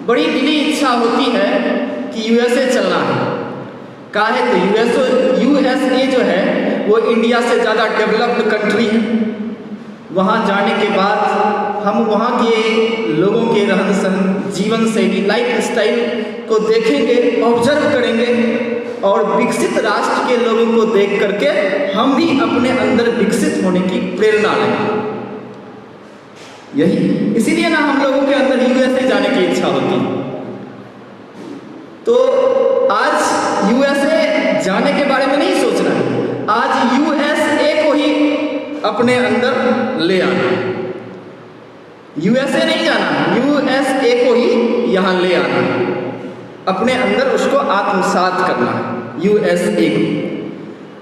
बड़ी दिली इच्छा होती है कि यूएसए चलना है। काहे तो यूएसए जो है वो इंडिया से ज़्यादा डेवलप्ड कंट्री है। वहाँ जाने के बाद हम वहाँ के लोगों के रहन सहन, जीवन शैली, लाइफ स्टाइल को देखेंगे, ऑब्जर्व करेंगे और विकसित राष्ट्र के लोगों को देख करके हम भी अपने अंदर विकसित होने की प्रेरणा लेंगे। यही इसीलिए ना हम लोगों के अंदर यूएसए जाने की इच्छा होती है। तो आज यूएसए जाने के बारे में नहीं सोचना है, आज यूएसए को ही अपने अंदर ले आना है। यूएसए नहीं जाना, यूएसए को ही यहाँ ले आना है, अपने अंदर उसको आत्मसात करना है यूएसए को।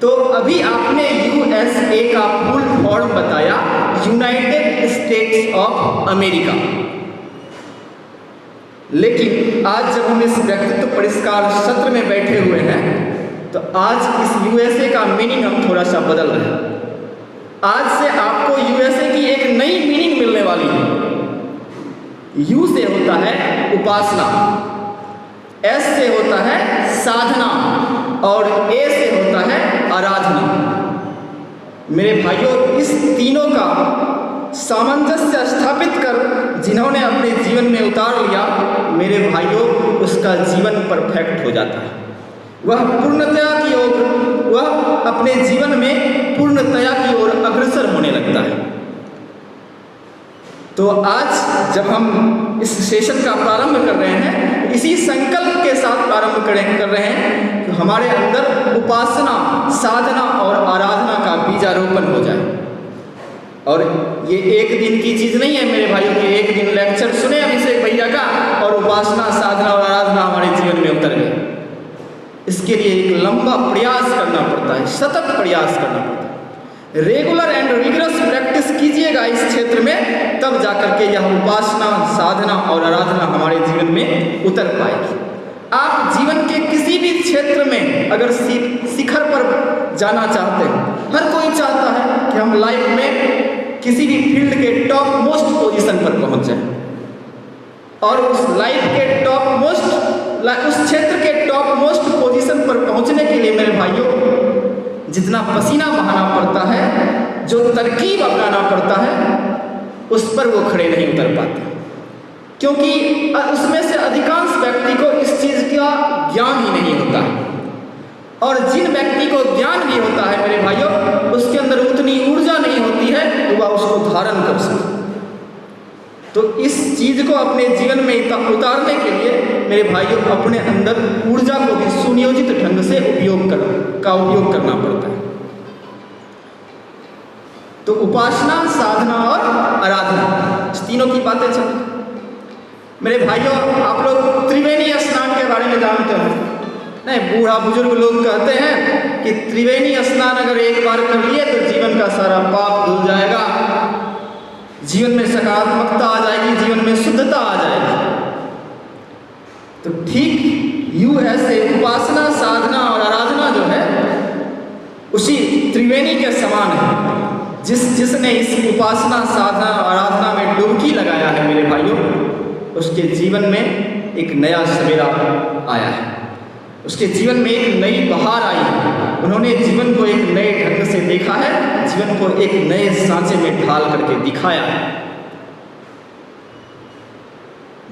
तो अभी आपने यूएसए का फुल फॉर्म बताया, यूनाइटेड स्टेट्स ऑफ अमेरिका। लेकिन आज जब हम इस व्यक्तित्व परिष्कार सत्र में बैठे हुए हैं तो आज इस यूएसए का मीनिंग हम थोड़ा सा बदल रहे हैं। आज से आपको यूएसए की एक नई मीनिंग मिलने वाली है। यू से होता है उपासना, एस से होता है साधना और ए से होता है आराधना। मेरे भाइयों, इस तीनों का सामंजस्य स्थापित कर जिन्होंने अपने जीवन में उतार लिया, मेरे भाइयों, उसका जीवन परफेक्ट हो जाता है। वह पूर्णतया की ओर, वह अपने जीवन में पूर्णतया की ओर अग्रसर होने लगता है। तो आज जब हम इस सेशन का प्रारंभ कर रहे हैं, इसी संकल्प के साथ प्रारंभ कर रहे हैं कि हमारे अंदर उपासना, साधना और आराधना का बीजारोपण हो जाए। और ये एक दिन की चीज़ नहीं है मेरे भाइयों की, एक दिन लेक्चर सुने अभिषेक भैया का और उपासना, साधना और आराधना हमारे जीवन में उतर गए। इसके लिए एक लंबा प्रयास करना पड़ता है, सतत प्रयास करना पड़ता है। रेगुलर एंड रिगरस प्रैक्टिस कीजिएगा इस क्षेत्र में, तब जाकर के यह उपासना, साधना और आराधना हमारे जीवन में उतर पाएगी। आप जीवन के किसी भी क्षेत्र में अगर शिखर पर जाना चाहते हैं, हर कोई चाहता है कि हम लाइफ में किसी भी फील्ड के टॉप मोस्ट पोजीशन पर पहुंच जाए, और उस लाइफ के टॉप मोस्ट, उस क्षेत्र के टॉप मोस्ट पोजीशन पर पहुंचने के लिए मेरे भाइयों जितना पसीना बहाना पड़ता है, जो तरकीब अपनाना पड़ता है, उस पर वो खड़े नहीं उतर पाते, क्योंकि उसमें से अधिकांश व्यक्ति को इस चीज़ का ज्ञान ही नहीं होता है। और जिन व्यक्ति को ज्ञान भी होता है मेरे भाइयों, उसके अंदर उतनी ऊर्जा नहीं होती है कि वह उसको धारण कर सके। तो इस चीज़ को अपने जीवन में उतारने के लिए मेरे भाइयों अपने अंदर ऊर्जा को भी सुनियोजित ढंग से उपयोग करना पड़ता है। तो उपासना, साधना और आराधना, इस तीनों की बातें चल। मेरे भाइयों, आप लोग त्रिवेणी स्नान के बारे में जानते हो नहीं? बूढ़ा बुजुर्ग लोग कहते हैं कि त्रिवेणी स्नान अगर एक बार कर लिए तो जीवन का सारा पाप धुल जाएगा, जीवन में सकारात्मकता आ जाएगी, जीवन में शुद्धता आ जाएगी। तो ठीक यूएसए उपासना, साधना और आराधना जो है उसी त्रिवेणी के समान है। जिसने इस उपासना, साधना और आराधना में डुबकी लगाया है मेरे भाइयों, उसके जीवन में एक नया सवेरा आया है, उसके जीवन में एक नई बहार आई है। उन्होंने जीवन को एक नए ढंग से देखा है, जीवन को एक नए सांचे में ढाल करके दिखाया है।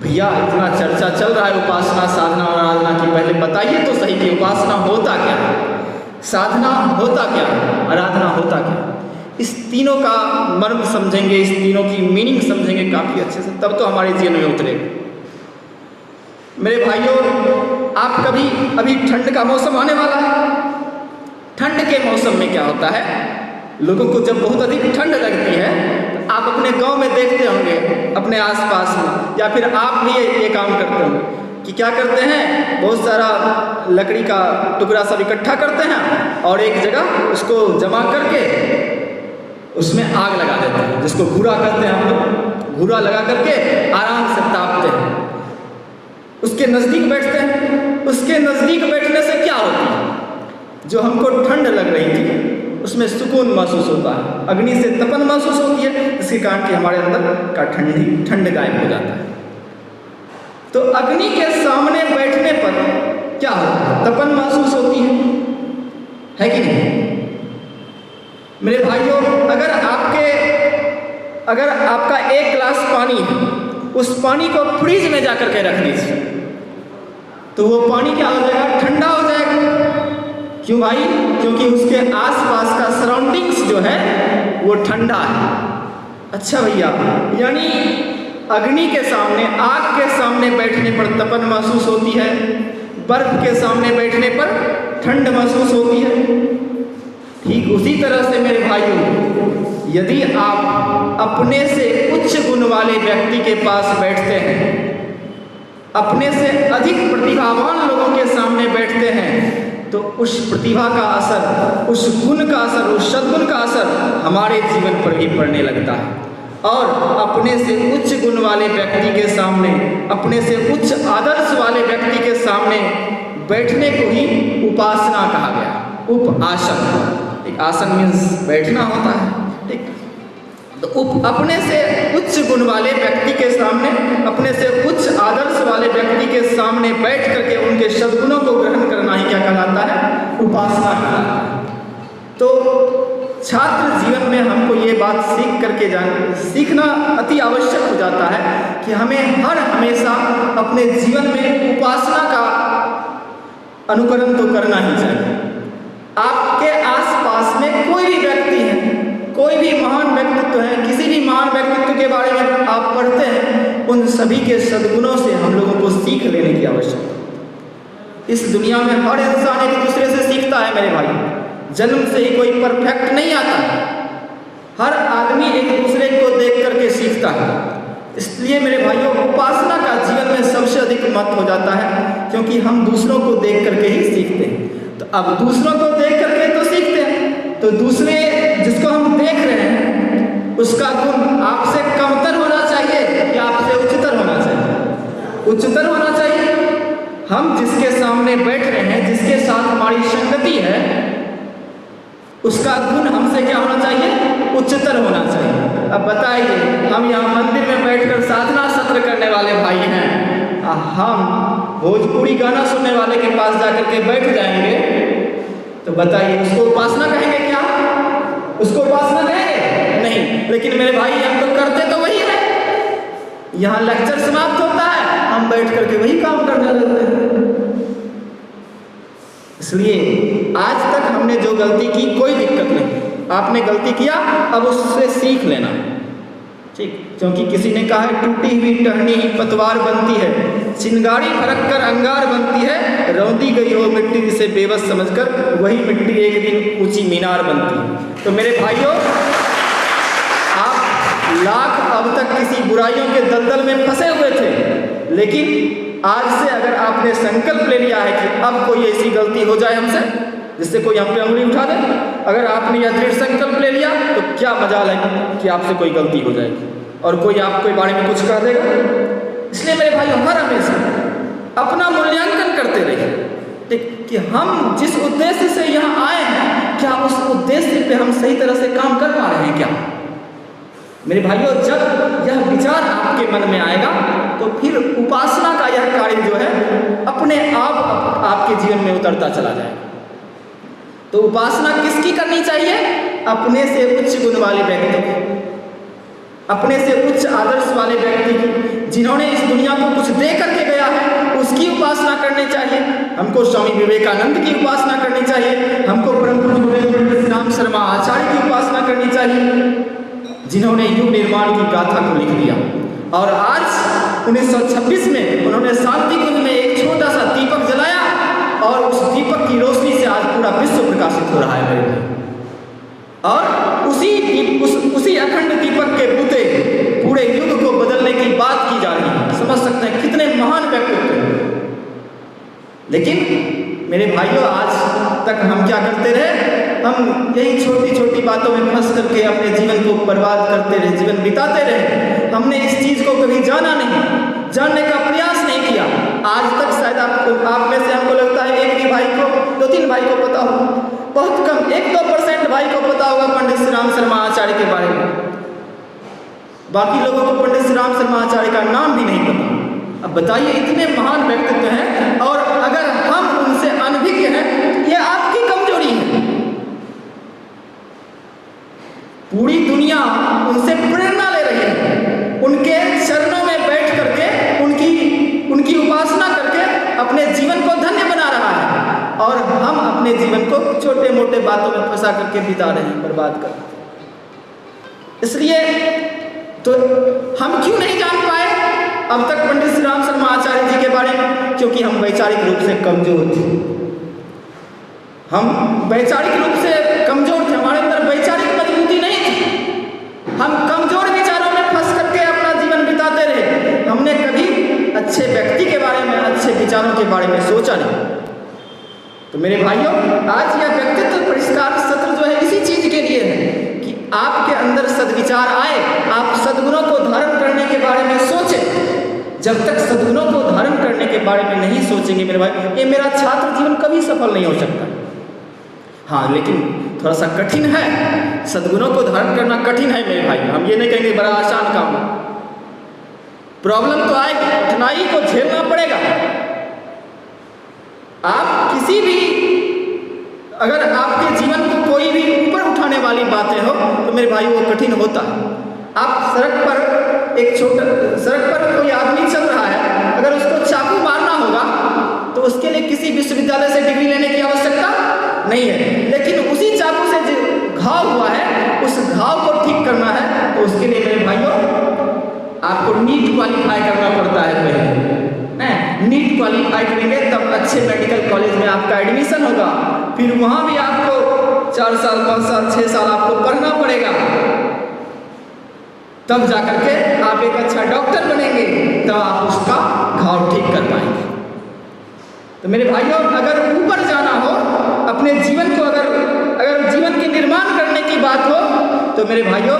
भैया, इतना चर्चा चल रहा है उपासना, साधना और आराधना की, पहले बताइए तो सही कि उपासना होता क्या है, साधना होता क्या है, आराधना होता क्या। इस तीनों का मर्म समझेंगे, इस तीनों की मीनिंग समझेंगे काफ़ी अच्छे से, तब तो हमारे जीवन में उतरेगा। मेरे भाइयों, आप कभी, अभी ठंड का मौसम आने वाला है, ठंड के मौसम में क्या होता है, लोगों को जब बहुत अधिक ठंड लगती है, तो आप अपने गांव में देखते होंगे, अपने आसपास में, या फिर आप भी ये काम करते होंगे कि क्या करते हैं, बहुत सारा लकड़ी का टुकड़ा सब इकट्ठा करते हैं और एक जगह उसको जमा करके उसमें आग लगा देते हैं, जिसको घूरा कहते हैं हम लोग। घूरा लगा करके आराम से तापते हैं, उसके नज़दीक बैठते हैं। उसके नज़दीक बैठने से क्या होता है, जो हमको ठंड लग रही थी उसमें सुकून महसूस होता है, अग्नि से तपन महसूस होती है, इसके कारण कि हमारे अंदर का ठंड गायब हो जाता है। तो अग्नि के सामने बैठने पर क्या होता है? तपन महसूस होती है कि नहीं? मेरे भाइयों, अगर आपका एक गिलास पानी है, उस पानी को फ्रिज में जाकर के रख दीजिए तो वो पानी क्या हो जाएगा? ठंडा हो जाएगा। क्यों भाई? क्योंकि उसके आसपास का सराउंडिंग्स जो है वो ठंडा है। अच्छा भैया, यानी अग्नि के सामने, आग के सामने बैठने पर तपन महसूस होती है, बर्फ के सामने बैठने पर ठंड महसूस होती है। ठीक उसी तरह से मेरे भाइयों, यदि आप अपने से उच्च गुण वाले व्यक्ति के पास बैठते हैं, अपने से अधिक प्रतिभावान लोगों के सामने बैठते हैं, तो उस प्रतिभा का असर, उस गुण का असर, उस सद्गुण का असर हमारे जीवन पर भी पड़ने लगता है। और अपने से उच्च गुण वाले व्यक्ति के सामने, अपने से उच्च आदर्श वाले व्यक्ति के सामने बैठने को ही उपासना कहा गया। उपासन, एक आसन मीन्स बैठना होता है, ठीक। तो अपने से उच्च गुण वाले व्यक्ति के सामने, अपने से उच्च आदर्श वाले व्यक्ति के सामने बैठ करके उनके सद्गुणों को ग्रहण करना ही क्या कहलाता है? उपासना कहलाता है। तो छात्र जीवन में हमको ये बात सीखना अति आवश्यक हो जाता है कि हमें हमेशा अपने जीवन में उपासना का अनुकरण तो करना ही चाहिए। आपके आसपास में कोई भी व्यक्ति है, कोई भी महान व्यक्तित्व है, किसी भी महान व्यक्तित्व के बारे में आप पढ़ते हैं, उन सभी के सद्गुणों से हम लोगों को सीख लेने की आवश्यकता है। इस दुनिया में हर इंसान एक दूसरे से सीखता है मेरे भाई। जन्म से ही कोई परफेक्ट नहीं आता है, हर आदमी एक दूसरे को देख करके सीखता है। इसलिए मेरे भाइयों, उपासना का जीवन में सबसे अधिक महत्व हो जाता है, क्योंकि हम दूसरों को देख करके ही सीखते हैं। तो अब दूसरों को देख करके तो सीखते हैं, तो दूसरे जिसको हम देख रहे हैं उसका गुण आपसे कमतर होना चाहिए या आपसे उच्चतर होना चाहिए? उच्चतर होना चाहिए। हम जिसके सामने बैठ रहे हैं, जिसके साथ हमारी संगति है, उसका गुण हमसे क्या होना चाहिए? उच्चतर होना चाहिए। अब बताइए, हम यहाँ मंदिर में बैठकर साधना सत्र करने वाले भाई हैं, हम भोजपुरी गाना सुनने वाले के पास जाकर के बैठ जाएंगे, तो बताइए उसको उपासना कहेंगे क्या? उसको उपासना कहेंगे? नहीं। लेकिन मेरे भाई, हम तो करते तो वही है। यहाँ लेक्चर समाप्त होता है, हम बैठ करके वही काम करने लगते हैं। इसलिए आज तक हमने जो गलती की, कोई दिक्कत नहीं। आपने गलती किया, अब उससे सीख लेना, ठीक। क्योंकि किसी ने कहा है, टूटी हुई टहनी ही पतवार बनती है, चिंगारी फरक कर अंगार बनती है, रौंदी गई हो मिट्टी से बेबस समझकर, वही मिट्टी एक दिन ऊंची मीनार बनती है। तो मेरे भाइयों, आप लाख अब तक किसी बुराइयों के दलदल में फंसे हुए थे, लेकिन आज से अगर आपने संकल्प ले लिया है कि अब कोई ऐसी गलती हो जाए हमसे जिससे कोई हम पे उंगली उठा दे, अगर आपने यह दृढ़ संकल्प ले लिया, तो क्या मजाल है कि आपसे कोई गलती हो जाएगी और कोई आपके बारे में कुछ कह देगा। इसलिए मेरे भाइयों, हर हमेशा अपना मूल्यांकन करते रहिए कि हम जिस उद्देश्य से यहाँ आए हैं, क्या उस उद्देश्य पे हम सही तरह से काम कर पा रहे हैं क्या? मेरे भाइयों, जब यह विचार आपके मन में आएगा, तो फिर उपासना का यह कार्य जो है अपने आप आपके जीवन में उतरता चला जाएगा। तो उपासना किसकी करनी चाहिए? अपने से उच्च गुण वाले व्यक्ति की, अपने से उच्च आदर्श वाले व्यक्ति की, जिन्होंने इस दुनिया को कुछ दे करके गया है, उसकी उपासना करनी चाहिए। हमको स्वामी विवेकानंद की उपासना करनी चाहिए, हमको परम पूज्य राम शर्मा आचार्य की उपासना करनी चाहिए, जिन्होंने युग निर्माण की गाथा को लिख दिया। और आज 1926 में उन्होंने शांति कुंज में एक छोटा सा दीपक जलाया, और उस दीपक की रोशनी से आज पूरा विश्व प्रकाशित हो रहा है मेरे भाई। और उसी अखंड दीपक के बुते पूरे युग को बदलने की बात की जा रही है। समझ सकते हैं कितने महान व्यक्तित्व हैं। लेकिन मेरे भाइयों, आज तक हम क्या करते रहे? हम यही छोटी छोटी बातों में फंस करके अपने जीवन को बर्बाद करते रहे, जीवन बिताते रहे। हमने इस चीज़ को कभी जाना नहीं, जानने का प्रयास नहीं किया। आज तक शायद आप में से हमको लगता है एक भी भाई को, 2-3 भाई को पता हो, बहुत कम 1-2% भाई को पता होगा पंडित श्री राम शर्मा आचार्य के बारे में। बाकी लोगों को पंडित श्री राम शर्मा आचार्य का नाम भी नहीं पता। अब बताइए, इतने महान व्यक्तित्व हैं और अगर हम उनसे अनभिज्ञ हैं तो ये आपकी कमजोरी है। पूरी दुनिया उनसे प्रेरणा ले रही है, उनके चरणों में बैठ करके उनकी उपासना करके अपने जीवन को धन्य बना रहा है, और हम अपने जीवन को छोटे मोटे बातों में फंसा करके बिता रहे हैं, बर्बाद कर रहे हैं। इसलिए तो हम क्यों नहीं जान पाए अब तक पंडित श्री राम शर्मा आचार्य जी के बारे में? क्योंकि हम वैचारिक रूप से कमजोर थे। हम वैचारिक रूप से कमजोर थे, हमारे अंदर वैचारिक मजबूती नहीं थी। हम कमजोर विचारों में फंस करके अपना जीवन बिताते रहे। हमने कभी अच्छे व्यक्ति के बारे में, अच्छे विचारों के बारे में सोचा नहीं। तो मेरे भाइयों, आज यह व्यक्तित्व परिष्कार सत्र जो है इसी चीज के लिए है कि आपके अंदर सद्विचार आए, आप सद्गुणों को धारण करने के बारे में सोचें। जब तक सद्गुणों को धारण करने के बारे में नहीं सोचेंगे मेरे भाई, ये मेरा छात्र जीवन कभी सफल नहीं हो सकता। हाँ, लेकिन थोड़ा सा कठिन है, सद्गुणों को धारण करना कठिन है मेरे भाई। हम ये नहीं कहेंगे बड़ा आसान काम है, प्रॉब्लम तो आएगी, कठिनाई को झेलना पड़ेगा। आप किसी भी, अगर आपके जीवन को कोई भी ऊपर उठाने वाली बातें हो तो मेरे भाई वो कठिन होता है। आप सड़क पर कोई आदमी चल रहा है, अगर उसको चाकू मारना होगा तो उसके लिए किसी विश्वविद्यालय से डिग्री लेने की आवश्यकता नहीं है, लेकिन उसी चाकू से जो घाव हुआ है उस घाव को ठीक करना है तो उसके लिए मेरे भाइयों आपको नीट क्वालिफाई करना पड़ता है। पहले नीट क्वालिफाई करेंगे तब अच्छे मेडिकल कॉलेज में आपका एडमिशन होगा, फिर वहाँ भी आपको 4 साल 5 साल 6 साल आपको पढ़ना पड़ेगा, तब जाकर के आप एक अच्छा डॉक्टर बनेंगे, तब आप उसका घाव ठीक कर पाएंगे। तो मेरे भाइयों, अगर ऊपर जाना हो अपने जीवन को, अगर जीवन के निर्माण करने की बात हो तो मेरे भाइयों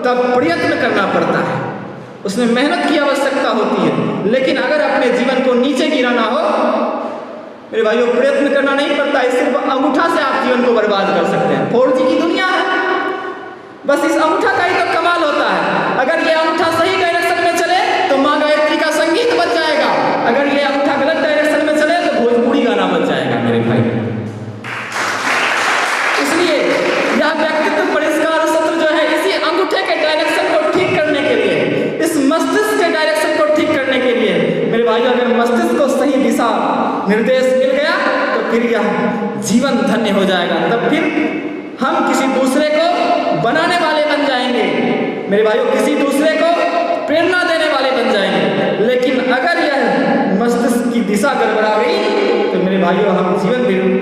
तब प्रयत्न करना पड़ता है, उसमें मेहनत की आवश्यकता होती है। लेकिन अगर अपने जीवन को नीचे गिराना हो मेरे भाइयों, प्रयत्न करना नहीं पड़ता है, सिर्फ अंगूठा से आप जीवन को बर्बाद कर सकते हैं। 4G की दुनिया है, बस इस अंगूठा का ही तो कमाल होता है। अगर ये अंगूठा सही डायरेक्शन में चले तो माँ गायत्री का संगीत बच जाएगा, अगर ये अंगूठा गलत डायरेक्शन में चले तो भोजपुरी गाना बच जाएगा मेरे भाई। इसलिए यह व्यक्तित्व परिष्कार सत्र जो है इसी अंगूठे के डायरेक्शन को ठीक करने के लिए, इस मस्तिष्क के डायरेक्शन को ठीक करने के लिए मेरे भाई, अगर मस्तिष्क को सही दिशा निर्देश मिल गया तो फिर यह जीवन धन्य हो जाएगा। तब फिर हम किसी दूसरे को बनाने वाले बन जाएंगे मेरे भाइयों, किसी दूसरे को प्रेरणा देने वाले बन जाएंगे। लेकिन अगर यह मस्तिष्क की दिशा गड़बड़ा गई तो मेरे भाइयों हम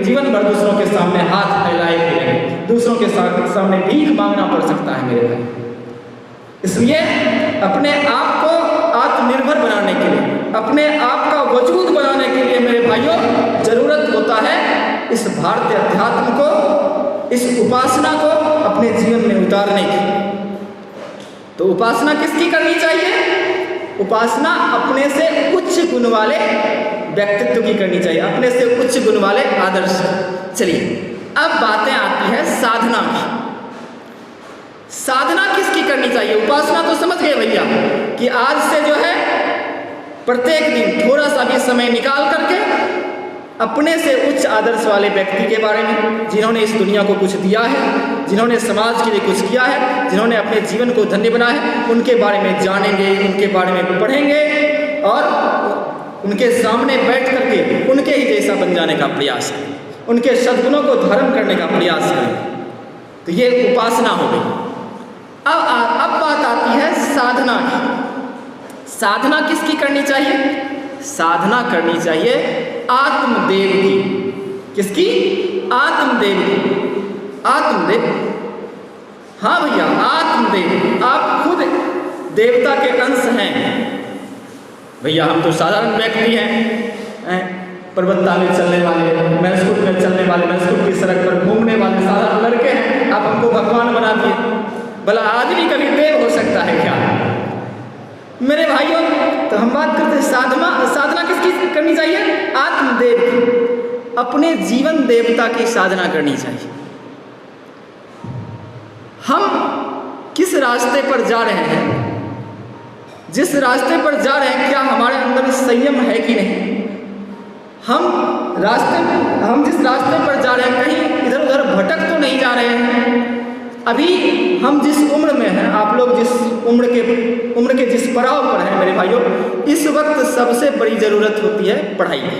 जीवन भर दूसरों के सामने हाथ फैलाए फिरेंगे, दूसरों के सामने भीख मांगना पड़ सकता है मेरे भाई। इसलिए अपने आप को आत्मनिर्भर बनाने के लिए, अपने आप का वजूद बनाने के लिए मेरे भाइयों जरूरत होता है इस भारतीय अध्यात्म को, इस उपासना को अपने जीवन में उतारने की। तो उपासना किसकी करनी चाहिए? उपासना अपने से उच्च गुण वाले व्यक्तित्व की करनी चाहिए, अपने से उच्च गुण वाले आदर्श। चलिए अब बातें आती है साधना की। साधना किसकी करनी चाहिए? उपासना तो समझ गए भैया कि आज से जो है प्रत्येक दिन थोड़ा सा भी समय निकाल करके अपने से उच्च आदर्श वाले व्यक्ति के बारे में, जिन्होंने इस दुनिया को कुछ दिया है, जिन्होंने समाज के लिए कुछ किया है, जिन्होंने अपने जीवन को धन्य बनाया है, उनके बारे में जानेंगे, उनके बारे में पढ़ेंगे और उनके सामने बैठ करके उनके ही जैसा बन जाने का प्रयास करें, उनके सद्गुणों को धारण करने का प्रयास करें। तो ये उपासना हो गई। अब बात आती है साधना की। साधना किसकी करनी चाहिए? साधना करनी चाहिए आत्मदेव की। किसकी? आत्मदेव की। आत्मदेव, हाँ भैया आत्मदेव। आप खुद देवता के अंश हैं भैया, हम तो साधारण व्यक्ति हैं, पर्वतता में चलने वाले, मैस्कूट में चलने वाले, मैस्कूट की सड़क पर घूमने वाले साधारण लड़के हैं। आप हमको भगवान बना दिए, भला आदमी कभी देव हो सकता है क्या मेरे भाइयों? तो हम बात करते हैं साधना किसकी करनी चाहिए? आत्मदेव की। अपने जीवन देवता की साधना करनी चाहिए। हम किस रास्ते पर जा रहे हैं? जिस रास्ते पर जा रहे हैं क्या हमारे अंदर संयम है कि नहीं? हम जिस रास्ते पर जा रहे हैं कहीं इधर उधर भटक तो नहीं जा रहे हैं? अभी हम जिस उम्र में हैं, आप लोग जिस उम्र के जिस पड़ाव पर हैं मेरे भाइयों, इस वक्त सबसे बड़ी ज़रूरत होती है पढ़ाई की।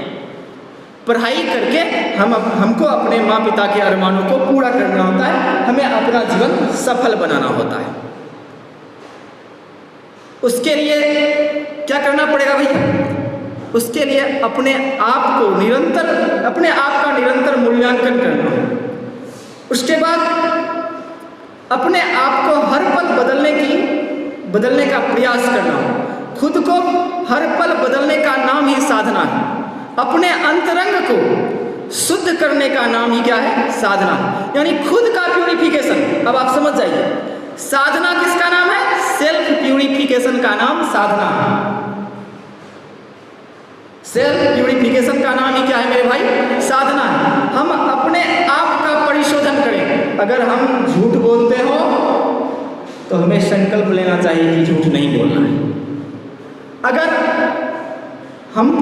पढ़ाई करके हमको अपने माँ पिता के अरमानों को पूरा करना होता है, हमें अपना जीवन सफल बनाना होता है। उसके लिए क्या करना पड़ेगा भैया? उसके लिए अपने आप का निरंतर मूल्यांकन करना है। उसके बाद अपने आप को हर पल बदलने का प्रयास करना हो। खुद को हर पल बदलने का नाम ही साधना है। अपने अंतरंग को शुद्ध करने का नाम ही क्या है? साधना। यानी खुद का प्यूरिफिकेशन। अब आप समझ जाइए, साधना किसका नाम है? सेल्फ प्यूरिफिकेशन का नाम साधना है। सेल्फ प्यूरिफिकेशन का नाम ही क्या है मेरे भाई? साधना है। हम अपने आप का परिशोधन करें। अगर हम झूठ बोलते हो तो हमें संकल्प लेना चाहिए कि झूठ नहीं बोलना है। अगर हमको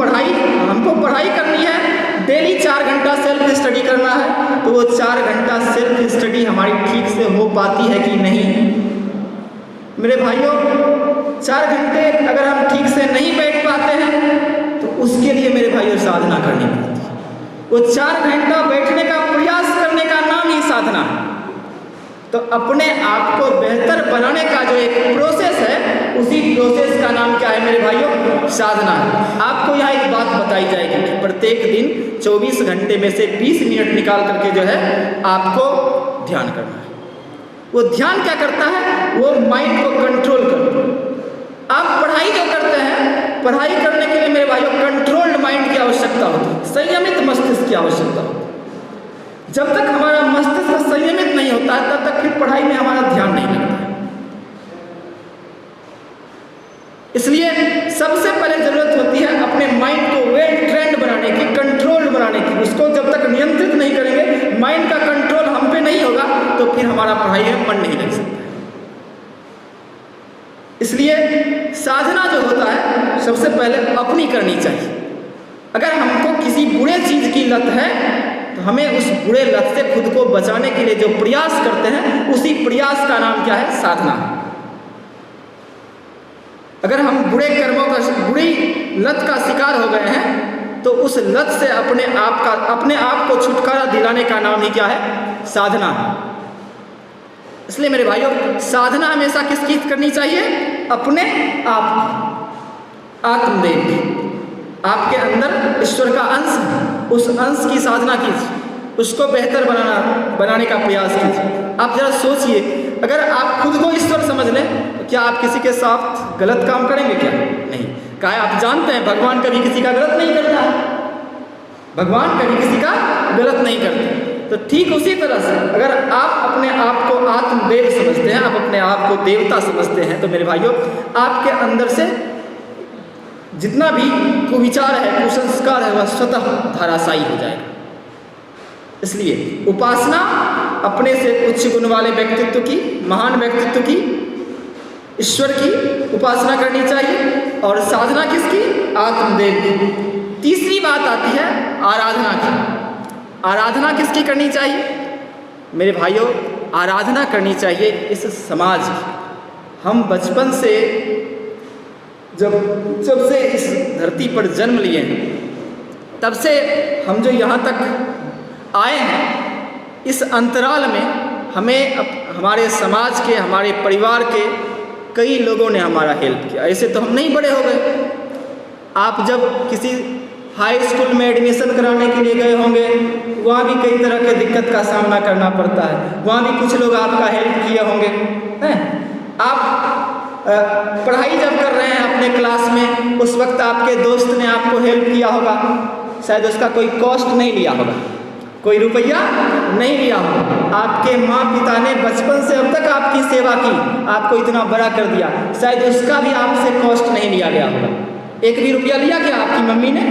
पढ़ाई करनी है, डेली 4 घंटा सेल्फ स्टडी करना है, तो वो 4 घंटा सेल्फ स्टडी हमारी ठीक से हो पाती है कि नहीं? मेरे भाइयों, 4 घंटे अगर हम ठीक से नहीं बैठ पाते हैं तो उसके लिए मेरे भाइयों साधना करनी पड़ती है। वो 4 घंटा बैठने का प्रयास करने का नाम ही साधना है। तो अपने आप को बेहतर बनाने का जो एक प्रोसेस है, उसी प्रोसेस का नाम क्या है मेरे भाइयों? साधना है। आपको यहाँ एक बात बताई जाएगी कि प्रत्येक दिन 24 घंटे में से 20 मिनट निकाल करके जो है आपको ध्यान करना है। वो ध्यान क्या करता है? वो माइंड को कंट्रोल करता है। आप पढ़ाई जो करते हैं, पढ़ाई करने के लिए मेरे भाइयों कंट्रोल्ड माइंड की आवश्यकता होती है, संयमित मस्तिष्क की आवश्यकता होती है। जब तक हमारा मस्तिष्क संयमित नहीं होता है तब तक फिर पढ़ाई में हमारा ध्यान नहीं लगता है। इसलिए सबसे पहले जरूरत होती है अपने माइंड को वेल ट्रेंड बनाने की, कंट्रोल्ड बनाने की। उसको जब तक नियंत्रित नहीं करेंगे, माइंड का कंट्रोल हम पे नहीं होगा, तो फिर हमारा पढ़ाई में मन नहीं लग सकता है। इसलिए साधना जो होता है सबसे पहले अपनी करनी चाहिए। अगर हमको किसी बुरे चीज की लत है तो हमें उस बुरे लत से खुद को बचाने के लिए जो प्रयास करते हैं, उसी प्रयास का नाम क्या है? साधना। अगर हम बुरी लत का शिकार हो गए हैं तो उस लत से अपने आप को छुटकारा दिलाने का नाम ही क्या है? साधना। इसलिए मेरे भाइयों, साधना हमेशा किसकी करनी चाहिए? अपने आप, आत्मदेव। आपके अंदर ईश्वर का अंश है, उस अंश की साधना कीजिए, उसको बेहतर बनाने का प्रयास कीजिए। आप जरा सोचिए, अगर आप खुद को ईश्वर समझ लें तो क्या आप किसी के साथ गलत काम करेंगे? क्या नहीं। क्या आप जानते हैं भगवान कभी किसी का गलत नहीं करता है? भगवान कभी किसी का गलत नहीं करते। तो ठीक उसी तरह से अगर आप अपने आप को आत्मदेव समझते हैं, आप अपने आप को देवता समझते हैं, तो मेरे भाइयों आपके अंदर से जितना भी कुविचार है, कुसंस्कार है, वह स्वतः धराशायी हो जाएगा। इसलिए उपासना अपने से उच्च गुण वाले व्यक्तित्व की, महान व्यक्तित्व की, ईश्वर की उपासना करनी चाहिए। और साधना किसकी? आत्मदेव की। तीसरी बात आती है आराधना की। आराधना किसकी करनी चाहिए? मेरे भाइयों, आराधना करनी चाहिए इस समाज की। हम बचपन से जब से इस धरती पर जन्म लिए हैं, तब से हम जो यहाँ तक आए हैं, इस अंतराल में हमारे समाज के, हमारे परिवार के कई लोगों ने हमारा हेल्प किया। ऐसे तो हम नहीं बड़े हो गए। आप जब किसी हाई स्कूल में एडमिशन कराने के लिए गए होंगे, वहाँ भी कई तरह के दिक्कत का सामना करना पड़ता है। वहाँ भी कुछ लोग आपका हेल्प किए होंगे, हैं? आप पढ़ाई जब कर रहे हैं अपने क्लास में, उस वक्त आपके दोस्त ने आपको हेल्प किया होगा। शायद उसका कोई कॉस्ट नहीं लिया होगा, कोई रुपया नहीं लिया होगा। आपके माँ पिता ने बचपन से अब तक आपकी सेवा की, आपको इतना बड़ा कर दिया, शायद उसका भी आपसे कॉस्ट नहीं लिया गया होगा। एक भी रुपया लिया क्या आपकी मम्मी ने?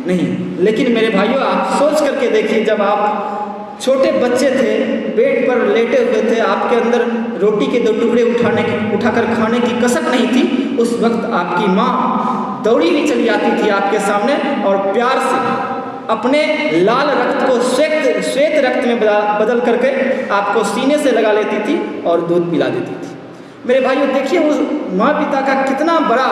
नहीं। लेकिन मेरे भाइयों, आप सोच करके देखिए, जब आप छोटे बच्चे थे, बेड पर लेटे हुए थे, आपके अंदर रोटी के 2 टुकड़े उठाकर खाने की कसक नहीं थी, उस वक्त आपकी माँ दौड़ी हुई चली आती थी आपके सामने और प्यार से अपने लाल रक्त को श्वेत रक्त में बदल करके आपको सीने से लगा लेती थी और दूध पिला देती थी। मेरे भाइयों, देखिए उस माँ पिता का कितना बड़ा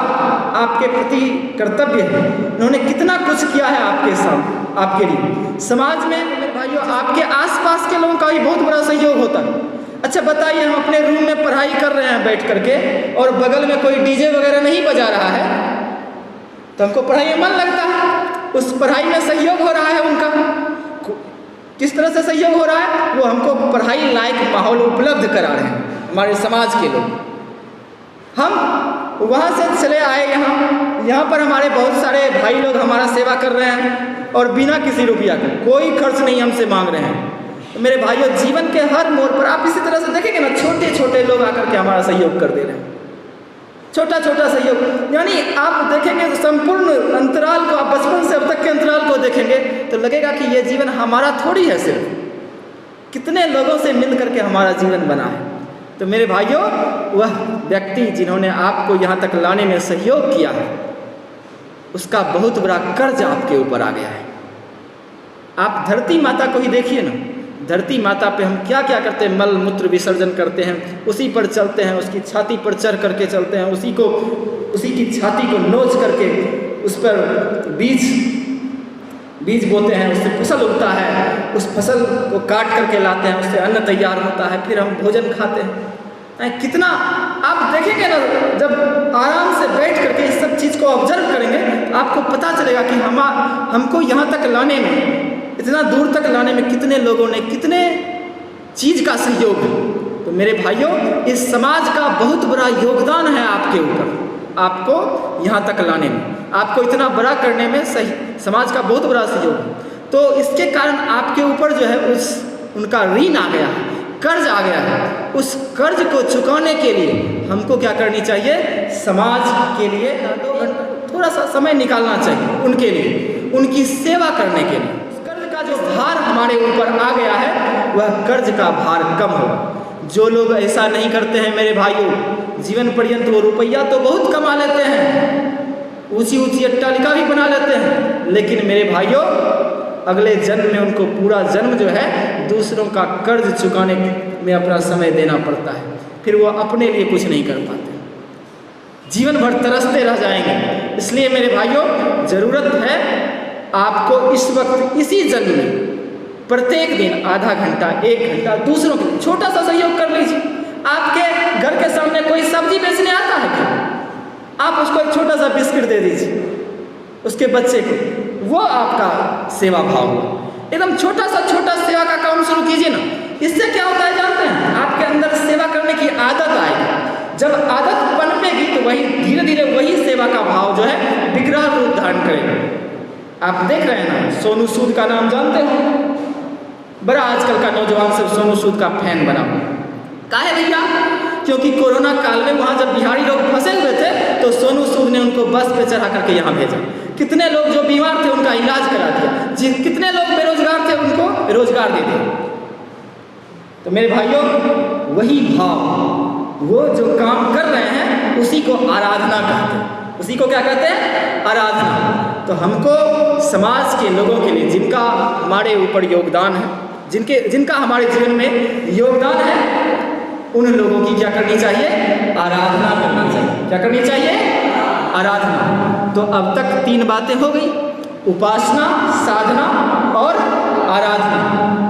आपके प्रति कर्तव्य है, उन्होंने कितना कुछ किया है आपके साथ, आपके लिए। समाज में मेरे भाइयों आपके आसपास के लोगों का भी बहुत बड़ा सहयोग होता है। अच्छा बताइए, हम अपने रूम में पढ़ाई कर रहे हैं बैठ करके और बगल में कोई डीजे वगैरह नहीं बजा रहा है तो हमको पढ़ाई में मन लगता है, उस पढ़ाई में सहयोग हो रहा है उनका। किस तरह से सहयोग हो रहा है? वो हमको पढ़ाई लायक माहौल उपलब्ध करा रहे हैं, हमारे समाज के लोग। हम वहाँ से चले आए यहाँ पर हमारे बहुत सारे भाई लोग हमारा सेवा कर रहे हैं और बिना किसी रुपया के, कोई खर्च नहीं हमसे मांग रहे हैं। तो मेरे भाइयों, जीवन के हर मोड़ पर आप इसी तरह से देखेंगे ना, छोटे छोटे लोग आकर के हमारा सहयोग कर दे रहे हैं, छोटा छोटा सहयोग। यानी आप देखेंगे संपूर्ण अंतराल को, आप बचपन से अब तक के अंतराल को देखेंगे तो लगेगा कि ये जीवन हमारा थोड़ी है, सिर्फ कितने लोगों से मिल करके हमारा जीवन बना है। तो मेरे भाइयों, वह व्यक्ति जिन्होंने आपको यहाँ तक लाने में सहयोग किया है, उसका बहुत बड़ा कर्ज आपके ऊपर आ गया है। आप धरती माता को ही देखिए ना, धरती माता पे हम क्या क्या करते हैं, मल मूत्र विसर्जन करते हैं, उसी पर चलते हैं, उसकी छाती पर चढ़ करके चलते हैं, उसी की छाती को नोच करके उस पर बीज बोते हैं, उससे फसल उगता है, उस फसल को काट करके लाते हैं, उससे अन्न तैयार होता है, फिर हम भोजन खाते हैं। कितना आप देखेंगे ना, जब आराम से बैठ करके इस सब चीज़ को ऑब्जर्व करेंगे तो आपको पता चलेगा कि हमको यहाँ तक लाने में, इतना दूर तक लाने में कितने लोगों ने कितने चीज़ का सहयोग है। तो मेरे भाइयों, इस समाज का बहुत बड़ा योगदान है आपके ऊपर, आपको यहाँ तक लाने में, आपको इतना बड़ा करने में सही समाज का बहुत बड़ा सहयोग है। तो इसके कारण आपके ऊपर जो है उनका ऋण आ गया है, कर्ज आ गया है। उस कर्ज को चुकाने के लिए हमको क्या करनी चाहिए? समाज के लिए 2 घंटा थोड़ा सा समय निकालना चाहिए, उनके लिए, उनकी सेवा करने के लिए। कर्ज का जो भार हमारे ऊपर आ गया है, वह कर्ज का भार कम होगा। जो लोग ऐसा नहीं करते हैं मेरे भाइयों, जीवन पर्यंत वो रुपया तो बहुत कमा लेते हैं, ऊंची ऊंची अट्टालिका भी बना लेते हैं, लेकिन मेरे भाइयों अगले जन्म में उनको पूरा जन्म जो है दूसरों का कर्ज चुकाने में अपना समय देना पड़ता है, फिर वो अपने लिए कुछ नहीं कर पाते, जीवन भर तरसते रह जाएंगे। इसलिए मेरे भाइयों, ज़रूरत है आपको इस वक्त, इसी जन्म में प्रत्येक दिन आधा घंटा, 1 घंटा दूसरों के लिए छोटा सा सहयोग कर लीजिए। आपके घर के सामने कोई सब्जी बेचने आता है क्या? आप उसको एक छोटा सा बिस्किट दे दीजिए उसके बच्चे को, वो आपका सेवा भाव हो। एकदम छोटा सेवा का काम शुरू कीजिए ना। इससे क्या होता है जानते हैं? आपके अंदर सेवा करने की आदत आएगी। जब आदत पनपेगी तो वही धीरे धीरे वही सेवा का भाव जो है विग्रह रूप धारण करेगा। आप देख रहे हैं ना, सोनू सूद का नाम जानते हो? बड़ा आजकल का नौजवान सब सोनू सूद का फैन बना हुआ। काहे भैया? क्योंकि कोरोना काल में वहाँ जब बिहारी लोग फंसे हुए थे तो सोनू सूद ने उनको बस पे चढ़ा करके यहाँ भेजा। कितने लोग जो बीमार थे उनका इलाज करा दिया, कितने लोग बेरोजगार थे उनको रोजगार दे दिया। तो मेरे भाइयों, वही भाव, वो जो काम कर रहे हैं उसी को आराधना कहते हैं। उसी को क्या कहते हैं? आराधना। तो हमको समाज के लोगों के लिए, जिनका हमारे ऊपर योगदान है, जिनका हमारे जीवन में योगदान है, उन लोगों की क्या करनी चाहिए? आराधना करनी चाहिए। क्या करनी चाहिए? आराधना। तो अब तक 3 बातें हो गई, उपासना, साधना और आराधना।